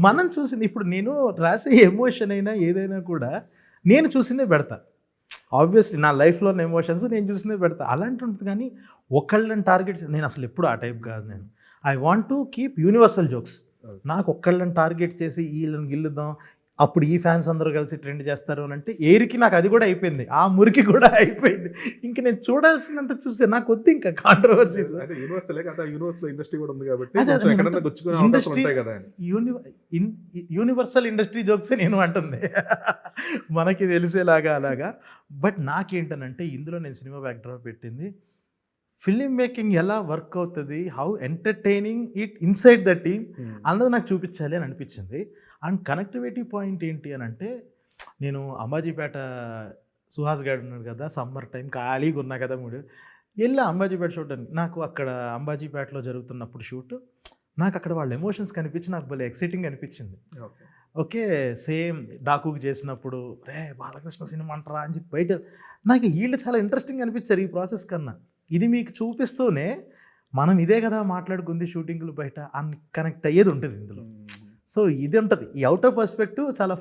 మనం చూసింది ఇప్పుడు నేను రాసే ఎమోషన్ అయినా ఏదైనా కూడా నేను చూసిందే పెడతా. ఆబ్వియస్లీ నా లైఫ్‌లో ఉన్న ఎమోషన్స్ నేను చూసిందే పెడతా. అలాంటి ఉంటుంది కానీ ఒకళ్ళని టార్గెట్స్ నేను అసలు ఎప్పుడు ఆ టైప్ కాదు నేను. I want to keep universal jokes. నాకు ఒక్కళ్ళని టార్గెట్ చేసి ఈళ్ళని గిల్లుదాం, అప్పుడు ఈ ఫ్యాన్స్ అందరూ కలిసి ట్రెండ్ చేస్తారు అని అంటే ఏరికి నాకు అది కూడా అయిపోయింది. ఆ మురికి కూడా అయిపోయింది. ఇంక నేను చూడాల్సినంత చూసా. నాకొద్దు ఇంకా కాంట్రోవర్సీస్. అంటే యూనివర్సలే కదా, యూనివర్స్‌లో ఇండస్ట్రీ కూడా ఉంది కాబట్టి అదే కొంచెం నేను ఎక్కడన్నా అంటున్నా. గుచ్చుకునే అవకాశాలు ఇండస్ట్రీ ఉంటాయి కదా అని. యూనివర్సల్ ఇండస్ట్రీ జోక్సే నేను అంటుంది. మనకి తెలిసేలాగా అలాగా. బట్ నాకేంటనంటే ఇందులో నేను సినిమా బ్యాక్‌డ్రాప్ పెట్టింది ఫిల్మ్ మేకింగ్ ఎలా వర్క్ అవుతది, how entertaining it inside the team అన్నది నాకు చూపించాలి అని అనిపించింది. అండ్ కనెక్టివిటీ పాయింట్ ఏంటి అనంటే నేను అంబాజీపేట సుహాస్ గాడు ఉన్నాడు కదా! సమ్మర్ టైం ఖాళీగా ఉన్నా కదా! ఎళ్ళా అంబాజీపేట చూడడానికి. నాకు అక్కడ అంబాజీపేటలో జరుగుతున్నప్పుడు షూట్ నాకు అక్కడ వాళ్ళ ఎమోషన్స్ కనిపించి నాకు భలే ఎక్సైటింగ్ అనిపించింది. ఓకే. ఓకే. సేమ్ 'డాకుకి' చేసినప్పుడు రేయ్! బాలకృష్ణ సినిమా అంటరా అని చెప్పి బయట నాకు ఈళ్ళు చాలా ఇంట్రెస్టింగ్ అనిపించారు ఈ ప్రాసెస్ కన్నా. ఇది మీకు చూపిస్తూనే మనం ఇదే కదా మాట్లాడుకుంది షూటింగ్‌లు బయట అని కనెక్ట్ అయ్యేది ఉంటది ఇందులో. సో, ఇది ఉంటది. ఈ ఔటర్ పర్స్పెక్టివ్ చాలా